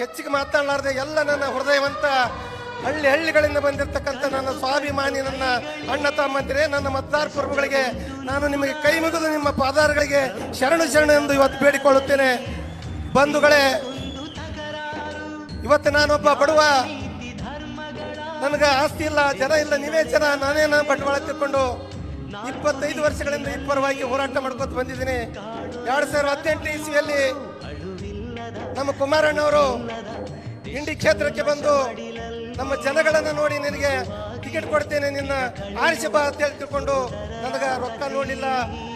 ಹೆಚ್ಚಿಗೆ ಮಾತನಾಡಲಾರದೆ ಎಲ್ಲ ನನ್ನ ಹೃದಯವಂತ ಹಳ್ಳಿಗಳಿಂದ ಬಂದಿರತಕ್ಕಂಥ ನನ್ನ ಸ್ವಾಭಿಮಾನಿ ನನ್ನ ಅಣ್ಣ ತಮ್ಮಂದಿರೇ, ನನ್ನ ಮತದಾರ ಪ್ರಭುಗಳಿಗೆ ನಾನು ನಿಮಗೆ ಕೈ ಮುಗಿದು ನಿಮ್ಮ ಪಾದಾರಗಳಿಗೆ ಶರಣು ಎಂದು ಇವತ್ತು ಬೇಡಿಕೊಳ್ಳುತ್ತೇನೆ. ಬಂಧುಗಳೇ, ಇವತ್ತು ನಾನೊಬ್ಬ ಬಡವ, ನನಗೆ ಆಸ್ತಿ ಇಲ್ಲ, ಜನ ಇಲ್ಲ, ನೀವೇ ಜನ, ನಾನೇ ಬಂಡವಾಳ ತಿಳ್ಕೊಂಡು 25 ವರ್ಷಗಳಿಂದ ಈ ಪರವಾಗಿ ಹೋರಾಟ ಮಾಡ್ಕೊತ ಬಂದಿದ್ದೀನಿ. 2018 ಇಸ್ವಿಯಲ್ಲಿ ನಮ್ಮ ಕುಮಾರಣ್ಣವರು ಇಂಡಿ ಕ್ಷೇತ್ರಕ್ಕೆ ಬಂದು ನಮ್ಮ ಜನಗಳನ್ನು ನೋಡಿ ನಿನಗೆ ಟಿಕೆಟ್ ಕೊಡ್ತೇನೆ, ನಿನ್ನ ಆರಿಸಿ ಬಾ ಅಂತ ಹೇಳಿ ತಿಳ್ಕೊಂಡು ನನಗೆ ರೊಕ್ಕ ನೋಡಲಿಲ್ಲ,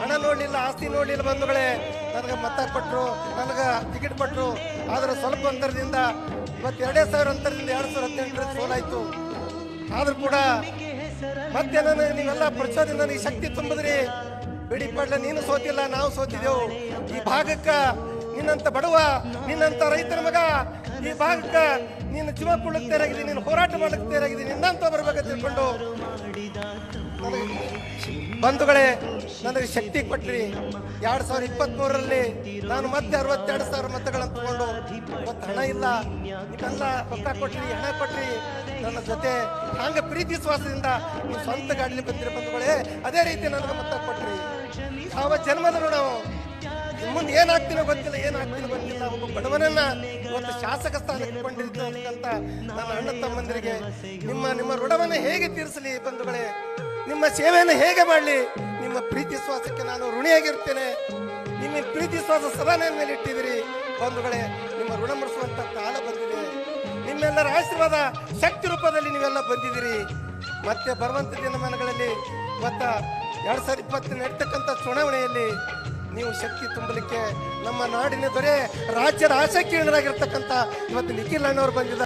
ಹಣ ನೋಡಲಿಲ್ಲ, ಆಸ್ತಿ ನೋಡಲಿಲ್ಲ. ಬಂಧುಗಳೇ, ನನಗೆ ಮತ ಕೊಟ್ಟರು, ನನಗೆ ಟಿಕೆಟ್ ಕೊಟ್ಟರು. ಆದರೆ ಸ್ವಲ್ಪ ಅಂತರದಿಂದ ಇವತ್ತು 2000 ಅಂತರದಿಂದ 2018 ಸೋಲಾಯಿತು. ಆದ್ರೂ ಕೂಡ ಮತ್ತೆ ನೀವೆಲ್ಲ ಪ್ರಚೋದನೆ ನನಗೆ ಶಕ್ತಿ ತುಂಬಿದ್ರಿ. ಬಿಡಿ ಪಡ್ಲ, ನೀನು ಸೋತಿಲ್ಲ, ನಾವು ಸೋತಿದ್ದೆವು. ಈ ಭಾಗಕ್ಕ ನಿನ್ನಂತ ಬಡವ, ನಿನ್ನಂತ ರೈತರ ಮಗ, ಈ ಭಾಗಕ್ಕ ನೀನು ಜೀವ ಕೊಡಕ್ಕೆ ತಯಾರಾಗಿದೆ, ನೀನು ಹೋರಾಟ ಮಾಡಕ್ಕೆ ತಯಾರಾಗಿದೆ, ನಿನ್ನಂತ ಬರ್ಬೇಕಂತ ತಿಳ್ಕೊಂಡು ಬಂಧುಗಳೇ ನನಗೆ ಶಕ್ತಿ ಕೊಟ್ರಿ. 2023ರಲ್ಲಿ ನಾನು ಮತ್ತೆ 62,000 ಮತಗಳನ್ನು ತಗೊಂಡು ಇವತ್ತು ಹಣ ಇಲ್ಲ, ನಿಮ್ಮೆಲ್ಲ ರೊಕ್ಕ ಕೊಟ್ರಿ, ಹಣ ಕೊಟ್ರಿ, ನನ್ನ ಜೊತೆ ಹಂಗ ಪ್ರೀತಿ ವಿಶ್ವಾಸದಿಂದ ನೀವು ಸ್ವಂತ ಗಾಡಿಲಿ ಬಂದಿರಿ. ಬಂಧುಗಳೇ, ಅದೇ ರೀತಿ ನನಗೆ ಮತ ಕೊಟ್ರಿ. ಯಾವ ಜನ್ಮದಲ್ಲೂ ನಾವು ಮುಂದೆ ಏನಾಗ್ತೀನೋ ಗೊತ್ತಿಲ್ಲ, ಏನಾಗ್ತೀನೋ ಗೊತ್ತಿಲ್ಲ. ಒಬ್ಬ ಬಡವನನ್ನ ಇವತ್ತು ಶಾಸಕ ಸ್ಥಾನಕ್ಕೆ ಕೊಂಡಿರ್ತಕ್ಕಂಥ ನನ್ನ ಅಣ್ಣ ತಮ್ಮಂದಿರಿಗೆ ನಿಮ್ಮ ಋಣವನ್ನು ಹೇಗೆ ತೀರಿಸಲಿ ಬಂಧುಗಳೇ, ನಿಮ್ಮ ಸೇವೆಯನ್ನು ಹೇಗೆ ಮಾಡಲಿ? ನಿಮ್ಮ ಪ್ರೀತಿ ವಿಶ್ವಾಸಕ್ಕೆ ನಾನು ಋಣಿಯಾಗಿರ್ತೇನೆ. ನಿಮ್ಮ ಪ್ರೀತಿ ವಿಶ್ವಾಸ ಸದಾ ನನ್ನ ಮೇಲೆ ಇಟ್ಟಿದ್ದೀರಿ ಬಂಧುಗಳೇ. ನಿಮ್ಮ ಋಣ ಮುಡಿಸುವಂತ ಕಾಲ ಬಂದಿದೆ. ನಿಮ್ಮೆಲ್ಲರ ಆಶೀರ್ವಾದ ಶಕ್ತಿ ರೂಪದಲ್ಲಿ ನೀವೆಲ್ಲ ಬಂದಿದ್ದೀರಿ. ಮತ್ತೆ ಬರುವಂತ ದಿನಮಾನಗಳಲ್ಲಿ ಇವತ್ತ 2020 ನಡೀತಕ್ಕಂಥ ಚುನಾವಣೆಯಲ್ಲಿ ನೀವು ಶಕ್ತಿ ತುಂಬಲಿಕ್ಕೆ ನಮ್ಮ ನಾಡಿನ ದೊರೆ, ರಾಜ್ಯದ ಆಶಾಕಿರಣರಾಗಿರ್ತಕ್ಕಂಥ ಇವತ್ತು ನಿಖಿಲ್ ಅಣ್ಣವರು ಬಂದಿದ್ದಾರೆ.